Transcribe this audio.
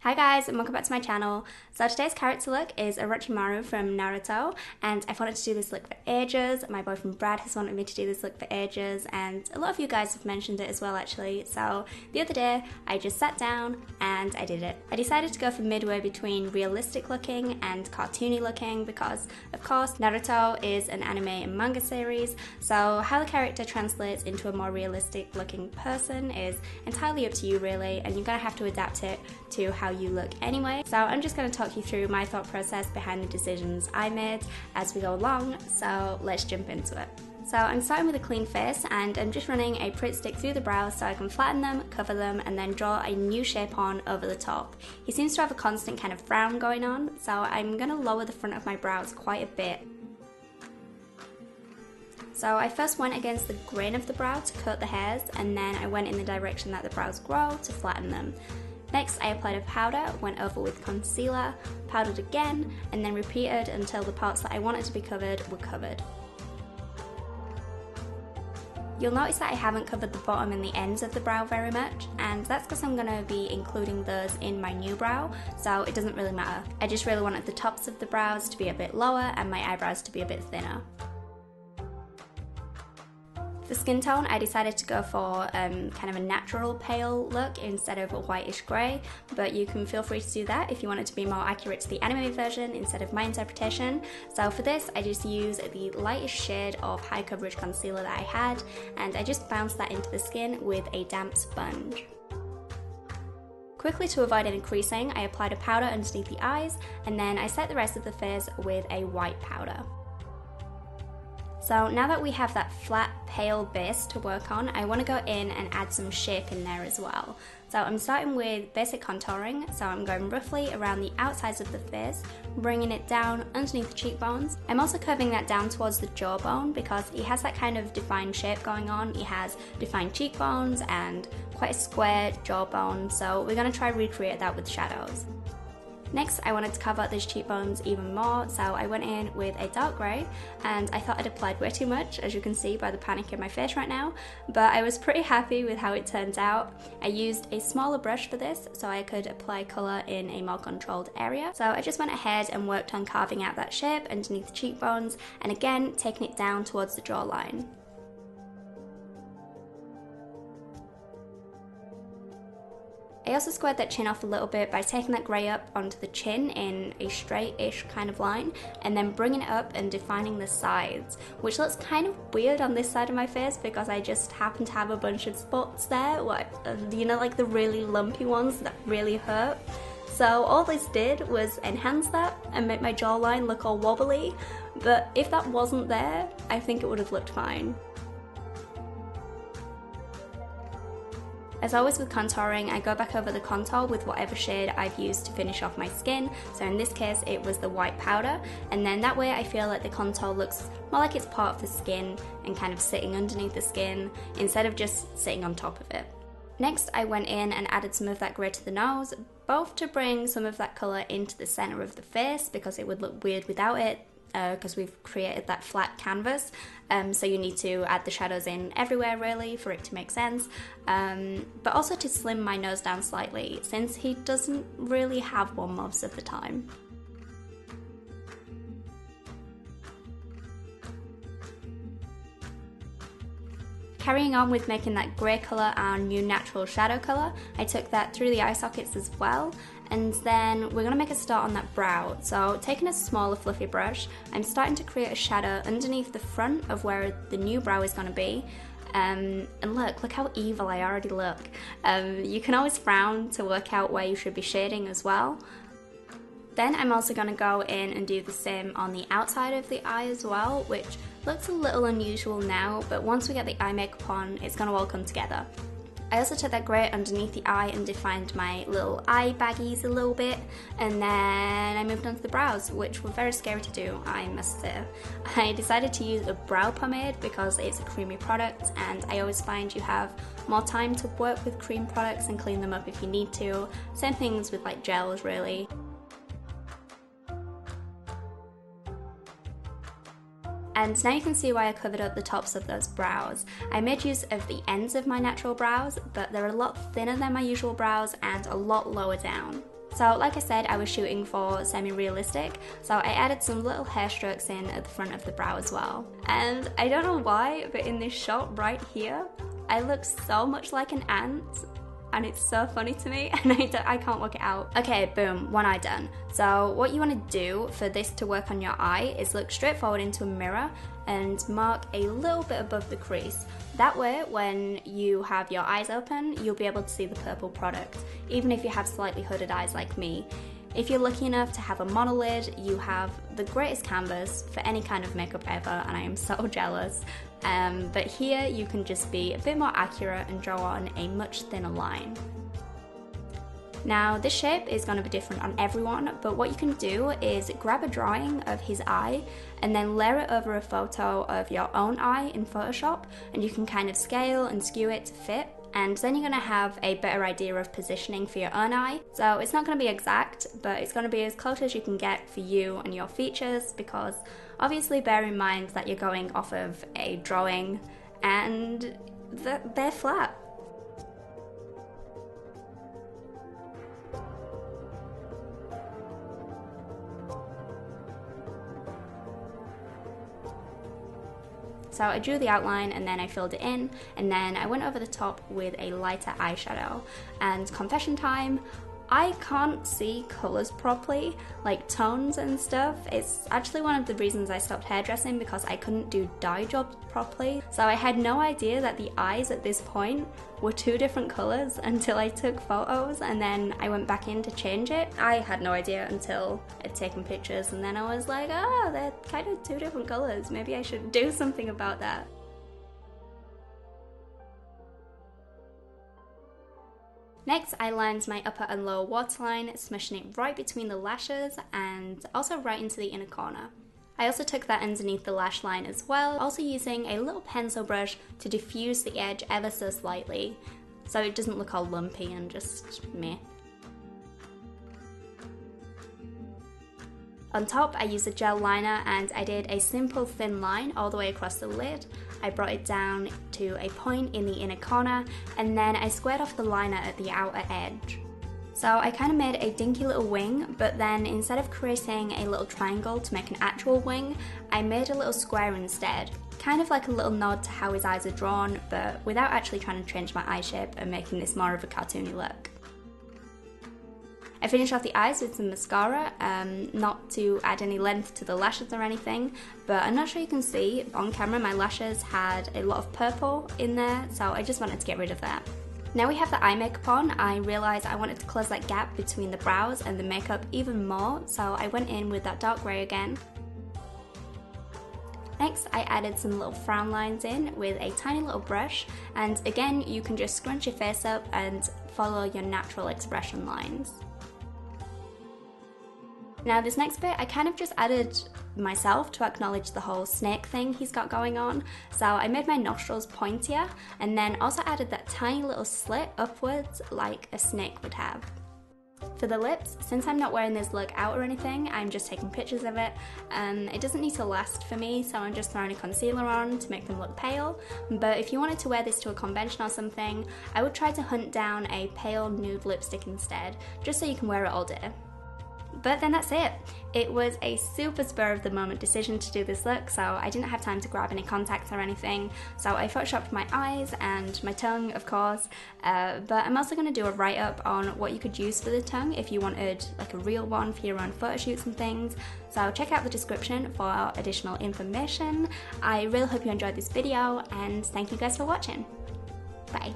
Hi guys, and welcome back to my channel. So today's character look is Orochimaru from Naruto, and I've wanted to do this look for ages. My boyfriend Brad has wanted me to do this look for ages, and a lot of you guys have mentioned it as well actually. So the other day, I just sat down and I did it. I decided to go for midway between realistic looking and cartoony looking because, of course, Naruto is an anime and manga series, so how the character translates into a more realistic looking person is entirely up to you really, and you're gonna have to adapt it to how you look anyway. So I'm just going to talk you through my thought process behind the decisions I made as we go along, so let's jump into it. So I'm starting with a clean face and I'm just running a Pritt Stick through the brows so I can flatten them, cover them, and then draw a new shape on over the top. He seems to have a constant kind of frown going on, so I'm going to lower the front of my brows quite a bit. So I first went against the grain of the brow to coat the hairs, and then I went in the direction that the brows grow to flatten them. Next, I applied a powder, went over with concealer, powdered again, and then repeated until the parts that I wanted to be covered were covered. You'll notice that I haven't covered the bottom and the ends of the brow very much, and that's because I'm going to be including those in my new brow, so it doesn't really matter. I just really wanted the tops of the brows to be a bit lower and my eyebrows to be a bit thinner. The skin tone, I decided to go for kind of a natural pale look instead of a whitish grey, but you can feel free to do that if you want it to be more accurate to the anime version instead of my interpretation. So for this, I just used the lightest shade of high coverage concealer that I had, and I just bounced that into the skin with a damp sponge. Quickly, to avoid any creasing, I applied a powder underneath the eyes, and then I set the rest of the face with a white powder. So now that we have that flat, pale base to work on, I want to go in and add some shape in there as well. So I'm starting with basic contouring, so I'm going roughly around the outsides of the face, bringing it down underneath the cheekbones. I'm also curving that down towards the jawbone because he has that kind of defined shape going on. He has defined cheekbones and quite a square jawbone, so we're going to try recreate that with shadows. Next, I wanted to cover those cheekbones even more, so I went in with a dark grey, and I thought I'd applied way too much, as you can see by the panic in my face right now, but I was pretty happy with how it turned out. I used a smaller brush for this, so I could apply colour in a more controlled area. So I just went ahead and worked on carving out that shape underneath the cheekbones, and again, taking it down towards the jawline. I also squared that chin off a little bit by taking that grey up onto the chin in a straight-ish kind of line, and then bringing it up and defining the sides, which looks kind of weird on this side of my face because I just happen to have a bunch of spots there, you know, like the really lumpy ones that really hurt. So all this did was enhance that and make my jawline look all wobbly, but if that wasn't there, I think it would have looked fine. As always with contouring, I go back over the contour with whatever shade I've used to finish off my skin. So in this case, it was the white powder, and then that way I feel like the contour looks more like it's part of the skin and kind of sitting underneath the skin instead of just sitting on top of it. Next, I went in and added some of that grey to the nose, both to bring some of that colour into the centre of the face because it would look weird without it, because we've created that flat canvas, so you need to add the shadows in everywhere really for it to make sense, but also to slim my nose down slightly since he doesn't really have one most of the time. Carrying on with making that grey colour our new natural shadow colour, I took that through the eye sockets as well, and then we're going to make a start on that brow. So taking a smaller fluffy brush, I'm starting to create a shadow underneath the front of where the new brow is going to be. And look how evil I already look. You can always frown to work out where you should be shading as well. Then I'm also going to go in and do the same on the outside of the eye as well, which looks a little unusual now, but once we get the eye makeup on, it's going to all come together. I also took that grey underneath the eye and defined my little eye baggies a little bit, and then I moved on to the brows, which were very scary to do, I must say. I decided to use a brow pomade because it's a creamy product, and I always find you have more time to work with cream products and clean them up if you need to. Same things with like gels really. And now you can see why I covered up the tops of those brows. I made use of the ends of my natural brows, but they're a lot thinner than my usual brows and a lot lower down. So like I said, I was shooting for semi-realistic, so I added some little hair strokes in at the front of the brow as well. And I don't know why, but in this shot right here, I look so much like an ant, and it's so funny to me, and I can't work it out. Okay, boom, one eye done. So what you want to do for this to work on your eye is look straight forward into a mirror and mark a little bit above the crease. That way, when you have your eyes open, you'll be able to see the purple product, even if you have slightly hooded eyes like me. If you're lucky enough to have a monolid, you have the greatest canvas for any kind of makeup ever, and I am so jealous. But here you can just be a bit more accurate and draw on a much thinner line. Now this shape is going to be different on everyone, but what you can do is grab a drawing of his eye and then layer it over a photo of your own eye in Photoshop, and you can kind of scale and skew it to fit. And then you're going to have a better idea of positioning for your own eye. So it's not going to be exact, but it's going to be as close as you can get for you and your features, because obviously bear in mind that you're going off of a drawing and they're flat. So I drew the outline and then I filled it in, and then I went over the top with a lighter eyeshadow. And confession time, I can't see colours properly, like tones and stuff. It's actually one of the reasons I stopped hairdressing, because I couldn't do dye jobs properly. So I had no idea that the eyes at this point were two different colours until I took photos, and then I went back in to change it. I had no idea until I'd taken pictures, and then I was like, oh, they're kind of two different colours. Maybe I should do something about that. Next, I lined my upper and lower waterline, smushing it right between the lashes and also right into the inner corner. I also took that underneath the lash line as well, also using a little pencil brush to diffuse the edge ever so slightly, so it doesn't look all lumpy and just meh. On top, I used a gel liner and I did a simple thin line all the way across the lid. I brought it down to a point in the inner corner, and then I squared off the liner at the outer edge. So I kind of made a dinky little wing, but then instead of creating a little triangle to make an actual wing, I made a little square instead. Kind of like a little nod to how his eyes are drawn, but without actually trying to change my eye shape and making this more of a cartoony look. I finished off the eyes with some mascara, not to add any length to the lashes or anything, but I'm not sure you can see on camera my lashes had a lot of purple in there, so I just wanted to get rid of that. Now we have the eye makeup on, I realised I wanted to close that gap between the brows and the makeup even more, so I went in with that dark grey again. Next, I added some little frown lines in with a tiny little brush, and again you can just scrunch your face up and follow your natural expression lines. Now this next bit, I kind of just added myself to acknowledge the whole snake thing he's got going on. So I made my nostrils pointier and then also added that tiny little slit upwards like a snake would have. For the lips, since I'm not wearing this look out or anything, I'm just taking pictures of it. It doesn't need to last for me, so I'm just throwing a concealer on to make them look pale. But if you wanted to wear this to a convention or something, I would try to hunt down a pale nude lipstick instead, just so you can wear it all day. But then that's it. It was a super spur of the moment decision to do this look, so I didn't have time to grab any contacts or anything, so I photoshopped my eyes and my tongue, of course, but I'm also going to do a write-up on what you could use for the tongue if you wanted like a real one for your own photo shoots and things, so check out the description for additional information. I really hope you enjoyed this video, and thank you guys for watching. Bye.